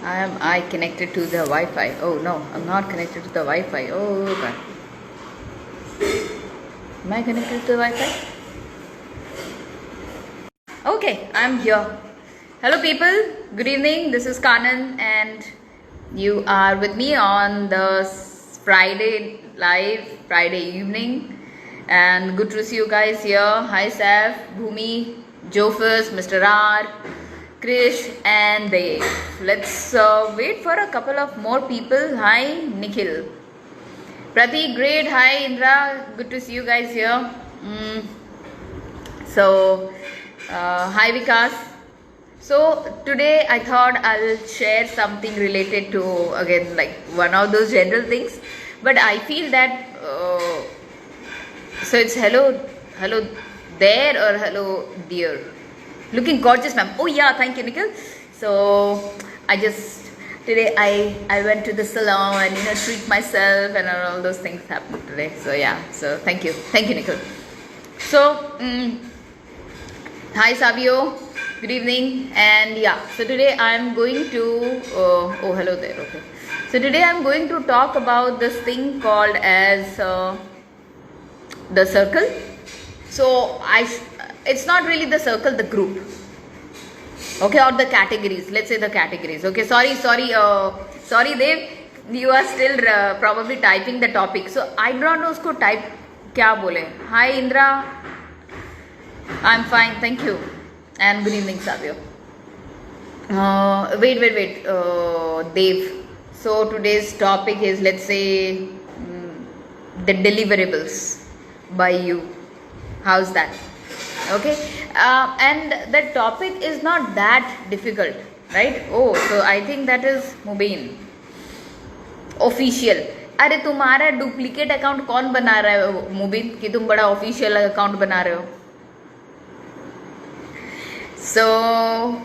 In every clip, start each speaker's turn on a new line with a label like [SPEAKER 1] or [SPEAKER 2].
[SPEAKER 1] Am I connected to the Wi-Fi? Oh no, I'm not connected to the Wi-Fi. Oh god. Am I connected to the Wi-Fi? Okay, I'm here. Hello people, good evening. This is Kanan and you are with me on the Friday live, Friday evening. And good to see you guys here. Hi Saf, Bhumi, Jofus, Mr. R, Krish and Dave. Let's wait for a couple of more people. Hi Nikhil. Pratik, great. Hi Indra, good to see you guys here. Hi Vikas. So today I thought I'll share something related to, again, like one of those general things, but I feel that so it's hello there or hello dear. Looking gorgeous, ma'am. Oh yeah, thank you, Nikhil. So today I went to the salon and treat myself and all those things happened today. So yeah, so thank you, Nikhil. So hi Savio, good evening. And yeah, so today I'm going to oh hello there. Okay, so today I'm going to talk about this thing called as the circle. So it's not really the circle, the group, okay, or the categories. Let's say the categories. Okay, sorry Dev, you are still probably typing the topic, so I do not know usko type kya bole. Hi Indra, I'm fine, thank you, and good evening Savio. Wait, Dev. So today's topic is, let's say, the deliverables by you. How's that? Okay, and the topic is not that difficult, right? Oh, so I think that is Mubin official. अरे तुम्हारा duplicate account कौन बना रहा है मुबीन कि तुम बड़ा official account बना रहे हो? So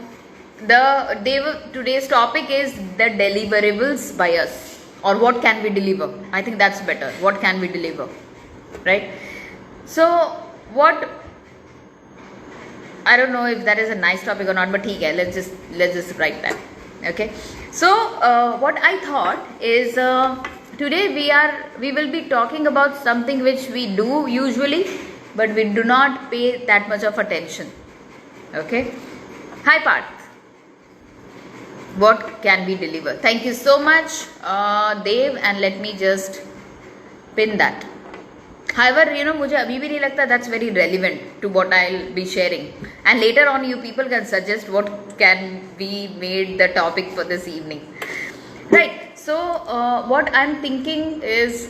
[SPEAKER 1] today's topic is the deliverables by us, or what can we deliver. I think that's better. What can we deliver, right? So what, I don't know if that is a nice topic or not, but okay, let's just write that. Okay, so what I thought is today we will be talking about something which we do usually, but we do not pay that much of attention. Okay, hi Parth. What can we deliver? Thank you so much, Dev, and let me just pin that. However, मुझे अभी भी नहीं लगता that's very relevant to what I'll be sharing. And later on, you people can suggest what can be made the topic for this evening. Right. So what I'm thinking is,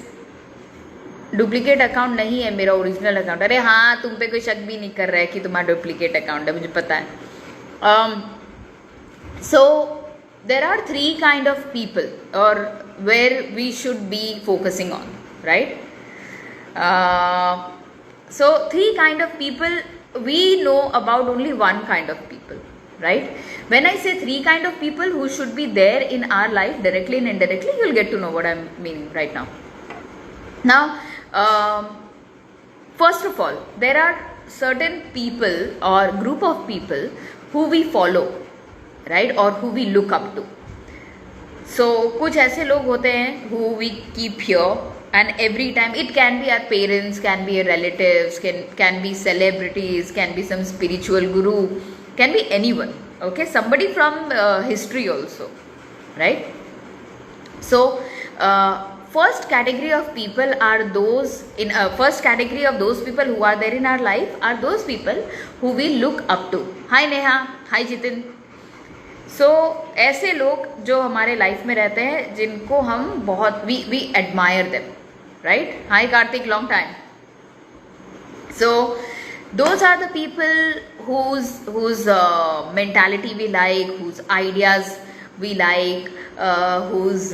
[SPEAKER 1] duplicate account नहीं है मेरा, original account. अरे हाँ, तुम पे कोई शक भी नहीं कर रहा है कि तुम्हारा डुप्लीकेट अकाउंट है, मुझे पता है. So there are three kind of people, or where we should be focusing on, right? So three kind of people, we know about only one kind of people, right? When I say three kind of people who should be there in our life, directly and indirectly, you'll get to know what I'm meaning right now. Now, first of all, there are certain people or group of people who we follow, right, or who we look up to. So कुछ ऐसे लोग होते हैं who we keep here, and every time, it can be our parents, can be our relatives, can be celebrities, can be some spiritual guru, can be anyone, okay, somebody from history also, right? So first category of people are those first category of those people who are there in our life are those people who we look up to. Hi Neha, hi Jitin. So ऐसे लोग जो हमारे life में रहते हैं, जिनको हम बहुत we admire them, right? Hi Karthik, long time. So those are the people whose mentality we like, whose ideas we like, whose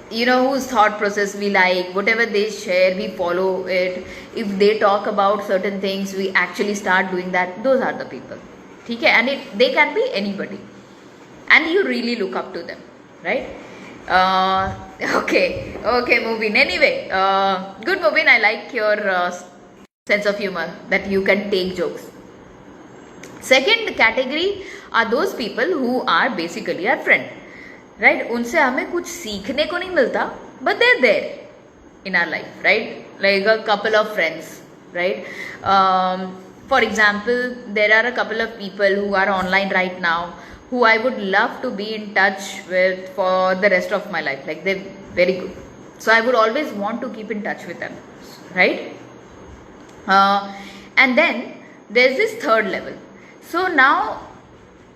[SPEAKER 1] whose thought process we like. Whatever they share, we follow it. If they talk about certain things, we actually start doing that. Those are the people. Okay? And they can be anybody, and you really look up to them, right? Okay, Mubin. Anyway, good Mubin. I like your sense of humor, that you can take jokes. Second category are those people who are basically our friend. Right, उनसे हमें कुछ सीखने को नहीं मिलता, but there there in our life, right, like a couple of friends, right. For example, there are a couple of people who are online right now who I would love to be in touch with for the rest of my life. Like, they're very good. So I would always want to keep in touch with them, right? And then there's this third level. So now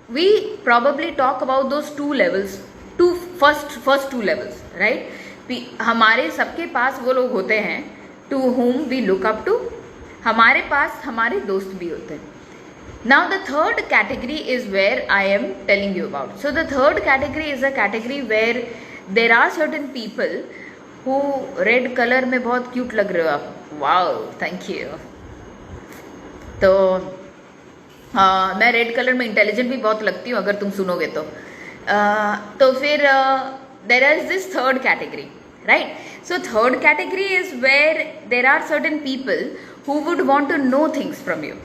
[SPEAKER 1] we probably talk about those two levels, first two levels, right? हमारे सबके पास वो लोग होते हैं to whom we look up to. हमारे पास हमारे दोस्त भी होते हैं. Now the third category is where I am telling you about. So the third category is a category where there are certain people who red color में बहुत cute लग रहे हो आप. Wow, thank you. तो मैं रेड कलर में intelligent भी बहुत लगती हूँ अगर तुम सुनोगे तो फिर there is this third category, right? So third category is where there are certain people who would want to know things from you,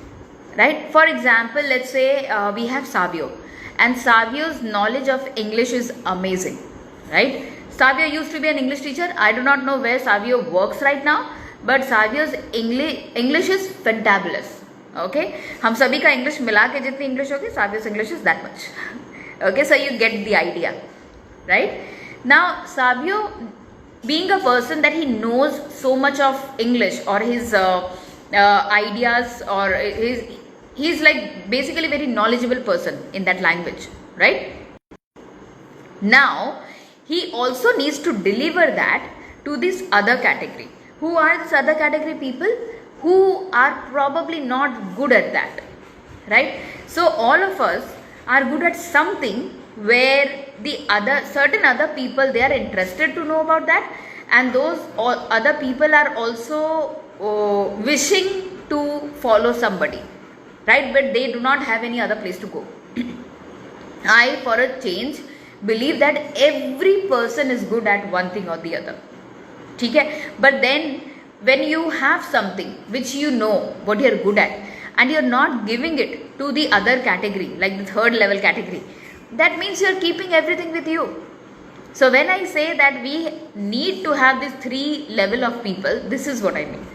[SPEAKER 1] right? For example, let's say we have Savio, and Savio's knowledge of English is amazing, right? Savio used to be an English teacher. I do not know where Savio works right now, but Savio's English is fantabulous. Okay, हम सभी का English मिला के जितनी English होगी, Savio's English is that much. Okay, so you get the idea, right? Now Savio, being a person that he knows so much of English, or his ideas, or he's like basically very knowledgeable person in that language, right? Now he also needs to deliver that to this other category. Who are this other category people? Who are probably not good at that, right? So all of us are good at something where the certain other people, they are interested to know about that, and those other people are also wishing to follow somebody, right? But they do not have any other place to go. I, for a change, believe that every person is good at one thing or the other. ठीक है? But then when you have something which you know what you're good at, and you're not giving it to the other category, like the third level category, that means you're keeping everything with you. So when I say that we need to have these three level of people, this is what I mean,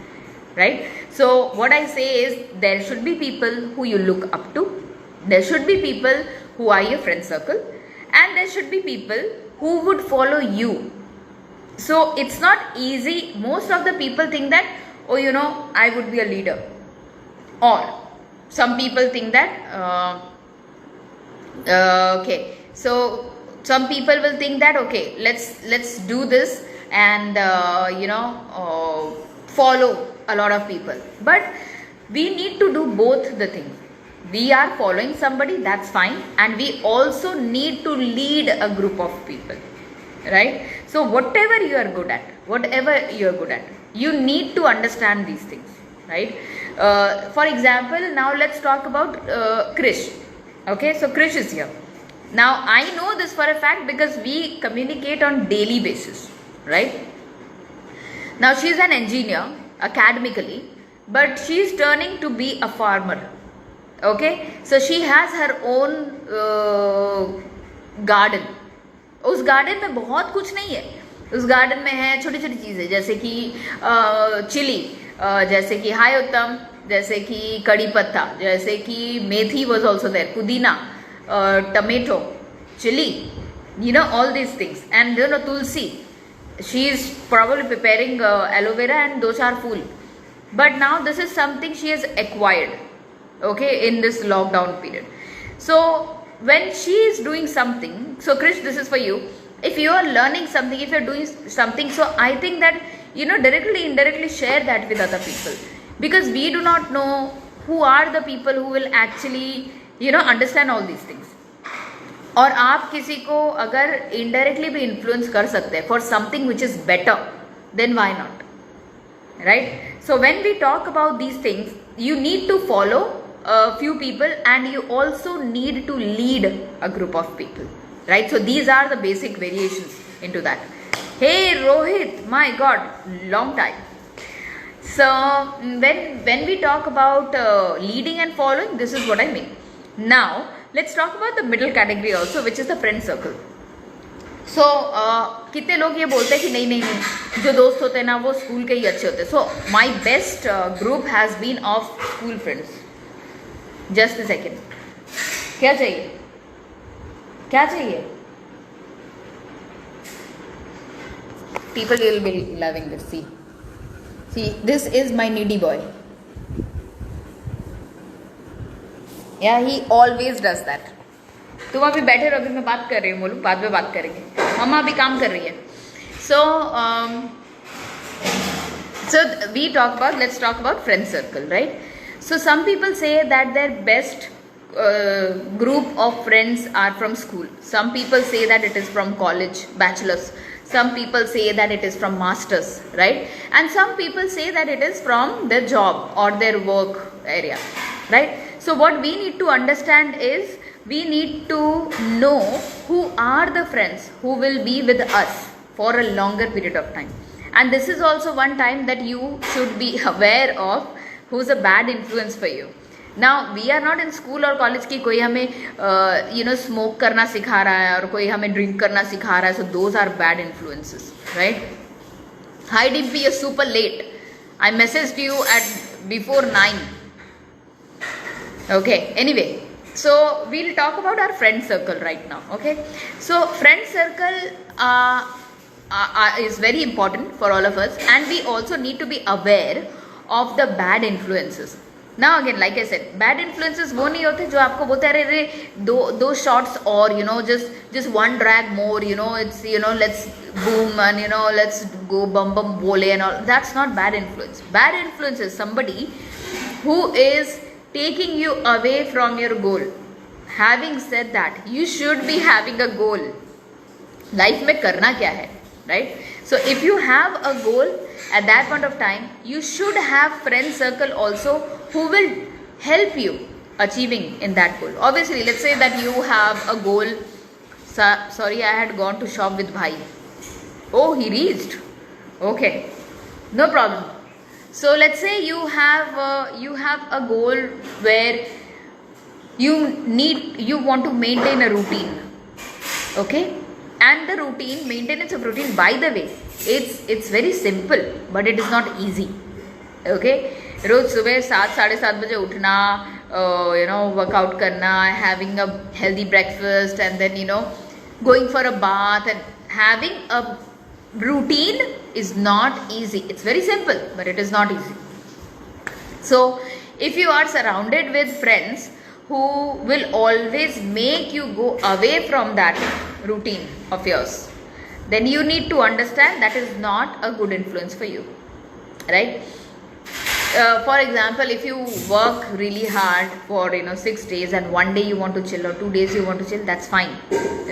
[SPEAKER 1] right? So what I say is, there should be people who you look up to, there should be people who are your friend circle, and there should be people who would follow you. So it's not easy. Most of the people think that, oh, you know, I would be a leader, or some people think that okay, so some people will think that, okay, let's do this and follow a lot of people. But we need to do both the things. We are following somebody, that's fine, and we also need to lead a group of people, right? So whatever you are good at, you need to understand these things, right? For example, now let's talk about Krish. Okay, so Krish is here. Now I know this for a fact because we communicate on daily basis, right? Now she is an engineer academically, but she is turning to be a farmer. Okay, so she has her own garden. उस garden में बहुत कुछ नहीं है. उस garden में है छोटी छोटी चीज़ें, जैसे कि चिली, जैसे कि हाय उत्तम, जैसे कि कड़ी पत्ता, जैसे कि मेथी was also there, पुदीना, tomato, chili, you know, all these things, and you know, tulsi. She is probably preparing aloe vera, and those are full. But now this is something she has acquired, okay, in this lockdown period. So when she is doing something, so Krish, this is for you. If you are learning something, if you are doing something, so I think that, you know, directly, indirectly share that with other people, because we do not know who are the people who will actually, you know, understand all these things. और आप किसी को अगर indirectly भी influence कर सकते हैं for something which is better, then why not, right? So when we talk about these things, you need to follow a few people, and you also need to lead a group of people, right? So these are the basic variations into that. Hey Rohit, my God, long time. So when we talk about leading and following, this is what I mean. Now let's talk about the middle category also, which is the friend circle. सो कितने लोग ये बोलते हैं कि नहीं नहीं नहीं, जो दोस्त होते हैं ना वो स्कूल के ही अच्छे होते हैं. So my best group has been of school friends. Just a second. क्या चाहिए, क्या चाहिए? People will be loving this. See, this is my needy boy. Yeah, he always does that. तुम अभी बैठे रहो, अभी मैं बात कर रही हूँ, बोलूँ बाद में बात करेंगे. मम्मा अभी काम कर रही है. So let's talk about friend circle, right? So some people say that their best group of friends are from school. Some people say that it is from college, bachelors. Some people say that it is from masters, right? And some people say that it is from their job or their work area, right? So what we need to understand is we need to know who are the friends who will be with us for a longer period of time. And this is also one time that you should be aware of who's a bad influence for you. Now we are not in school or college कि कोई हमें smoke करना सिखा रहा है और कोई हमें drink करना सिखा रहा है. So those are bad influences, right? Hi Dimpy, you're super late. I messaged you at before 9. Okay, anyway, so we'll talk about our friend circle right now. Okay, so friend circle is very important for all of us, and we also need to be aware of the bad influences. Now again, like I said, bad influences वो नहीं होते जो आपको बोलते हैं अरे दो shots और just one drag more, it's let's boom and let's go bum bole and all. That's not bad influence. Bad influence is somebody who is taking you away from your goal. Having said that, you should be having a goal. Life में करना क्या है, right? So if you have a goal at that point of time, you should have friend circle also who will help you achieving in that goal. Obviously, let's say that you have a goal. Sorry, I had gone to shop with Bhai. Oh, he reached. Okay, no problem. So let's say you have a goal where you want to maintain a routine. Okay, and the maintenance of routine, by the way, it's very simple, but it is not easy. Okay, रोज सुबह 7-7:30 बजे उठना, workout करना, having a healthy breakfast, and then going for a bath and having a routine is not easy. It's very simple, but it is not easy. So if you are surrounded with friends who will always make you go away from that routine of yours, then you need to understand that is not a good influence for you, right? For example, if you work really hard for 6 days and one day you want to chill or 2 days you want to chill, that's fine,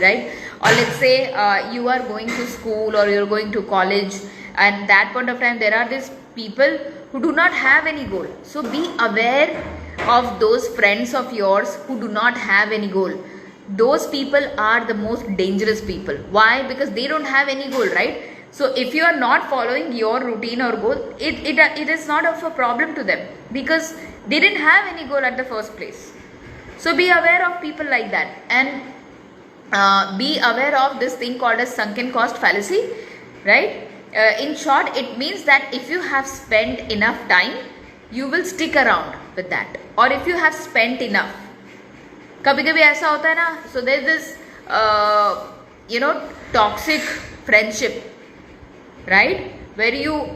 [SPEAKER 1] right? Or let's say you are going to school or you're going to college, and that point of time there are these people who do not have any goal. So be aware of those friends of yours who do not have any goal. Those people are the most dangerous people. Why? Because they don't have any goal, right? So if you are not following your routine or goal, it is not of a problem to them because they didn't have any goal at the first place. So be aware of people like that, and be aware of this thing called as sunken cost fallacy, right? In short, it means that if you have spent enough time, you will stick around with that. Or if you have spent enough, कभी-कभी ऐसा होता है ना, so there is this toxic friendship, right? Where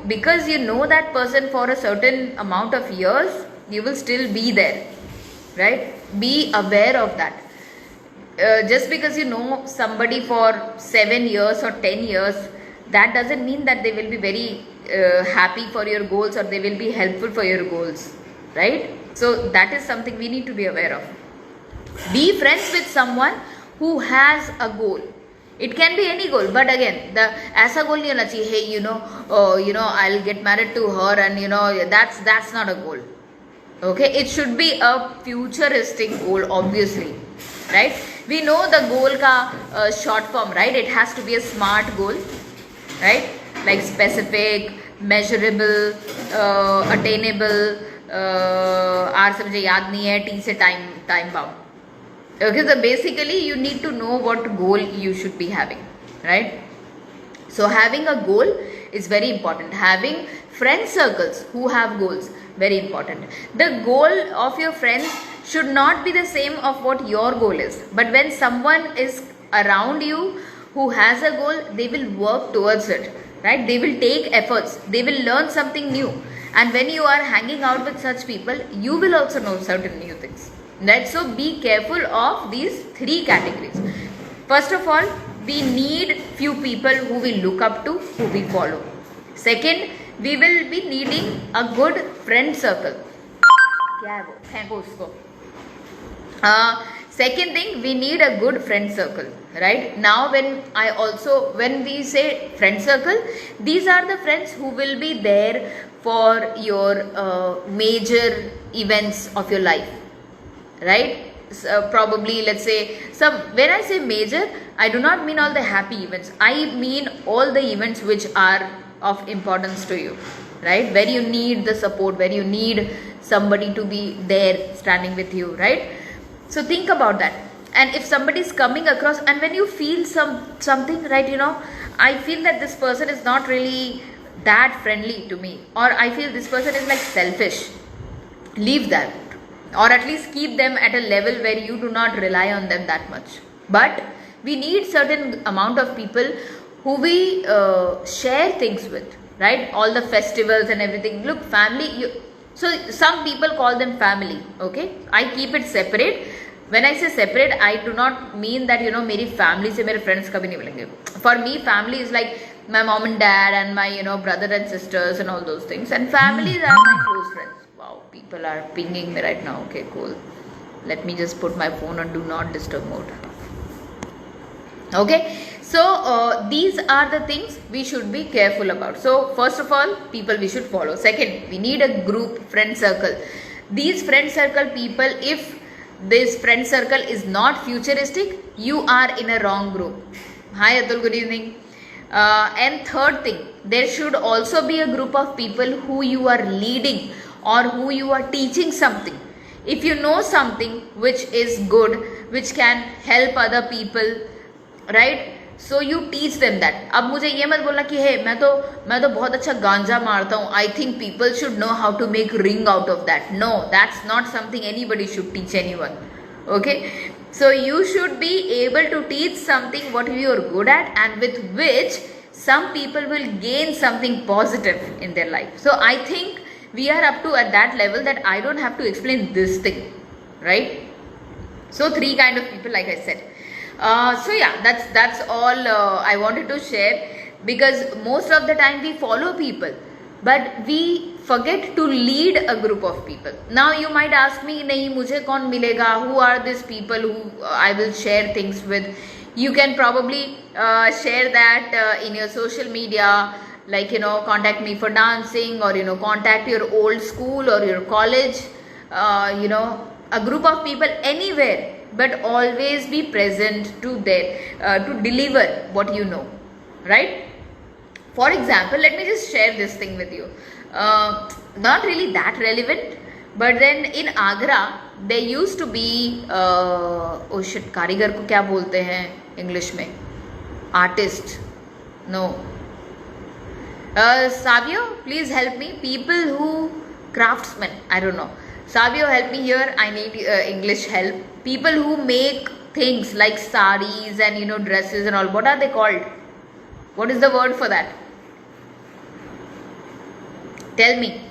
[SPEAKER 1] because you know that person for a certain amount of years, you will still be there, right? Be aware of that. Just because you know somebody for 7 years or 10 years, that doesn't mean that they will be very happy for your goals or they will be helpful for your goals, right? So that is something we need to be aware of. Be friends with someone who has a goal. It can be any goal, but again, ऐसा goal नहीं होना चाहिए, hey, I'll get married to her, and that's not a goal. Okay, it should be a futuristic goal, obviously, right? We know the goal का short form, right? It has to be a SMART goal, right? Like specific, measurable, attainable, R से मुझे याद नहीं है, T से time bound. Okay, so basically you need to know what goal you should be having. right? So having a goal is very important. Having friend circles who have goals, very important. The goal of your friends should not be the same of what your goal is. But when someone is around you who has a goal, they will work towards it, right? They will take efforts. They will learn something new. And when you are hanging out with such people, you will also know certain new things, right? So be careful of these three categories. First of all, we need few people who we look up to, who we follow. Second, we will be needing a good friend circle. क्या है वो? फेंको उसको. Second thing, we need a good friend circle, right? Now when we say friend circle, these are the friends who will be there for your major events of your life, right? Probably, let's say, when I say major, I do not mean all the happy events. I mean all the events which are of importance to you, right? Where you need the support, where you need somebody to be there standing with you, right? So think about that. And if somebody is coming across, and when you feel something, right, I feel that this person is not really that friendly to me, or I feel this person is like selfish, leave that. Or at least keep them at a level where you do not rely on them that much. But we need certain amount of people who we share things with, right? All the festivals and everything. Look, family, so some people call them family, okay? I keep it separate. When I say separate, I do not mean that, मेरी family से मेरे friends कभी नहीं मिलेंगे. For me, family is like my mom and dad and my, brother and sisters and all those things. And families are my close friends. Wow, people are pinging me right now. Okay, cool. Let me just put my phone on do not disturb mode. Okay, so these are the things we should be careful about. So first of all, people we should follow. Second, we need a group friend circle. These friend circle people, if this friend circle is not futuristic, you are in a wrong group. Hi Atul, good evening. And third thing, there should also be a group of people who you are leading or who you are teaching something. If you know something which is good, which can help other people, right? So you teach them that. अब मुझे ये मत बोलना कि hey, मैं तो बहुत अच्छा गांजा मारता हूँ. I think people should know how to make ring out of that. No, that's not something anybody should teach anyone. Okay? So you should be able to teach something what you are good at, and with which some people will gain something positive in their life. So I think we are up to at that level that I don't have to explain this thing, right? So three kind of people, like I said. So yeah, that's all I wanted to share, because most of the time we follow people, but we forget to lead a group of people. Now you might ask me, nahi mujhe kaun milega? Who are these people who I will share things with? You can probably share that in your social media, like contact me for dancing, or contact your old school or your college, a group of people anywhere. But always be present to deliver what you know, right? For example, let me just share this thing with you. Not really that relevant, but then in Agra there used to be oh shit, कारीगर को क्या बोलते हैं English में? Artist? No. Savio, please help me. People who craftsmen, I don't know. Savio, help me here. I need English help. People who make things like saris and dresses and all. What are they called? What is the word for that? Tell me.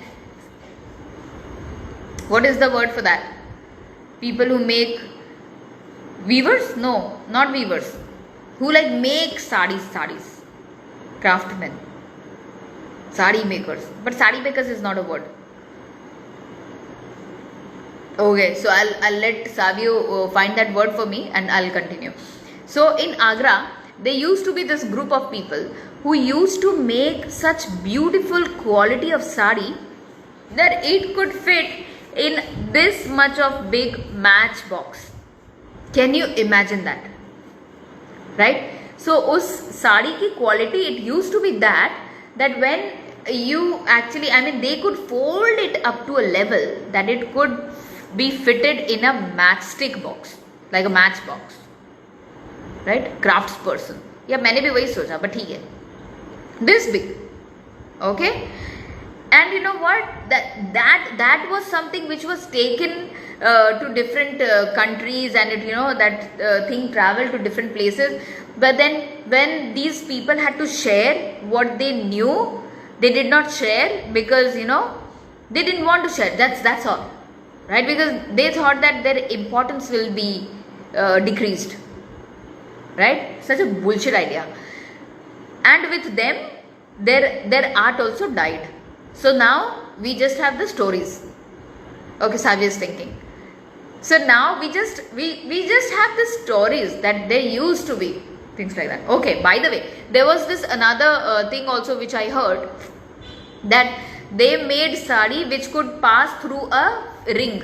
[SPEAKER 1] What is the word for that? People who make weavers? No, not weavers. Who like make saris. Craftsmen. Sari makers. But sari makers is not a word. Okay, so I'll let Savio find that word for me and I'll continue. So in Agra, there used to be this group of people who used to make such beautiful quality of sari that it could fit in this much of big matchbox. Can you imagine that? Right? So us sari ki quality, it used to be that when you actually, they could fold it up to a level that it could be fitted in a matchstick box, like a matchbox, right? Craftsperson. या मैंने भी वही सोचा, but ठीक है, this big, okay. And you know what, that was something which was taken to different countries, and it, you know, that thing traveled to different places. But then when these people had to share what they knew, they did not share because, you know, they didn't want to share. That's all, right? Because they thought that their importance will be decreased, right? Such a bullshit idea. And with them, their art also died. So now we just have the stories. Okay, Savya is thinking. So now we just have the stories that there used to be things like that. Okay, by the way, there was this another thing also which I heard, that they made sari which could pass through a ring,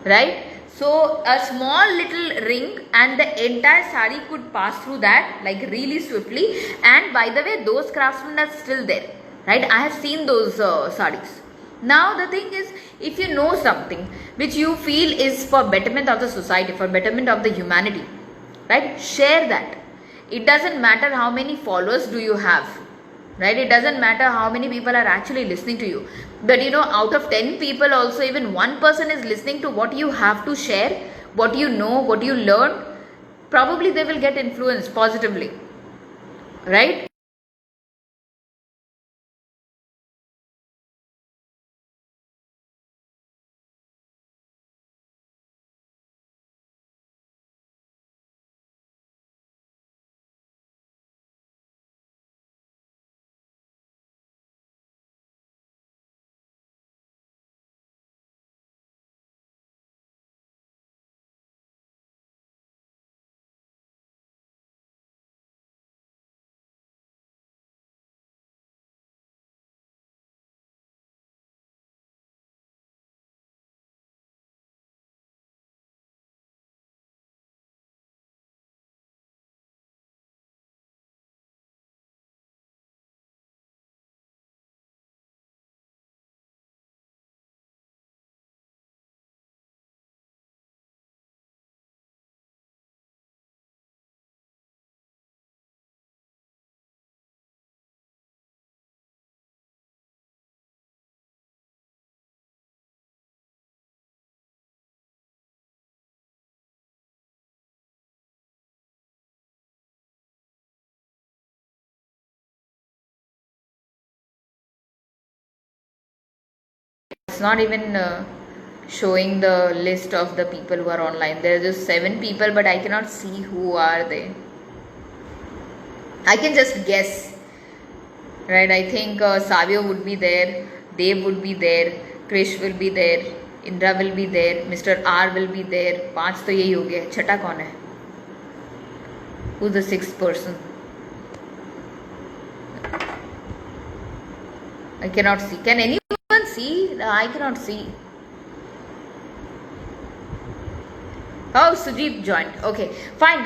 [SPEAKER 1] right? So a small little ring and the entire sari could pass through that like really swiftly. And by the way, those craftsmen are still there, right? I have seen those saris. Now the thing is, if you know something which you feel is for betterment of the society, for betterment of the humanity, right, share that. It doesn't matter how many followers do you have, right? It doesn't matter how many people are actually listening to you, but you know, out of 10 people also, even one person is listening to what you have to share, what you know, what you learn, probably they will get influenced positively, right? It's not even showing the list of the people who are online. There are just 7 people, but I cannot see who are they. I can just guess, right? I think Savio would be there, Dev would be there, Krish will be there, Indra will be there, Mr. R will be there. 5 तो यही हो गए. छठा कौन है? Who's the 6th person? I cannot see. Can anyone see? I cannot see. Oh, Sujit joined. Okay, fine.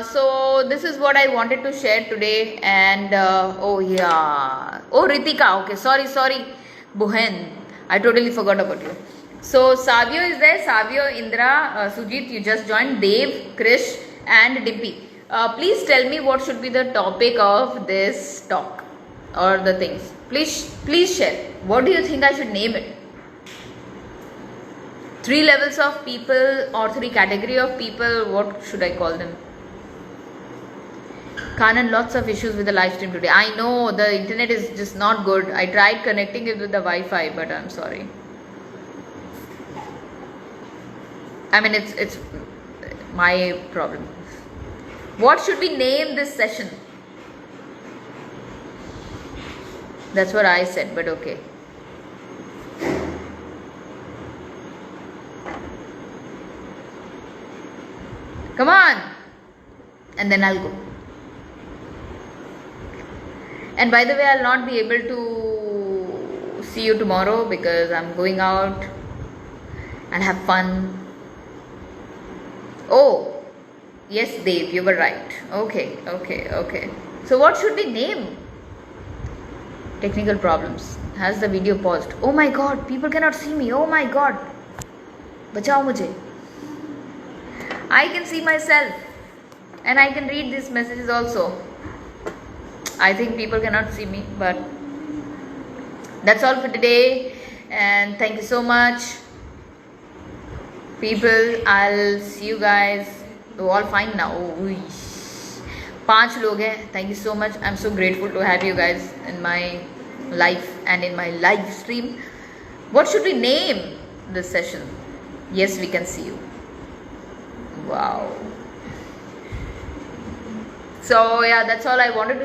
[SPEAKER 1] So this is what I wanted to share today. And oh yeah. Oh, Ritika. Okay, sorry. Buhen. I totally forgot about you. So Savio is there. Savio, Indra, Sujit, you just joined. Dev, Krish, and Dimpy. Please tell me what should be the topic of this talk or the things. Please share. What do you think I should name it? 3 levels of people or 3 category of people. What should I call them? Kanan, lots of issues with the live stream today. I know the internet is just not good. I tried connecting it with the Wi-Fi, but I'm sorry. I mean, it's my problem. What should we name this session? That's what I said, but okay. Come on. And then I'll go. And by the way, I'll not be able to see you tomorrow because I'm going out and have fun. Oh, yes, Dave, you were right. Okay. So what should we name? Technical problems. Has the video paused? Oh my god, people cannot see me. Oh my god. बचाओ मुझे. I can see myself. and I can read these messages also. I think people cannot see me, but that's all for today, and thank you so much, people. I'll see you guys. We're all fine now. 5 लोग हैं. Thank you so much. I'm so grateful to have you guys in my life and in my live stream. What should we name this session? Yes, we can see you. Wow. So yeah, that's all I wanted to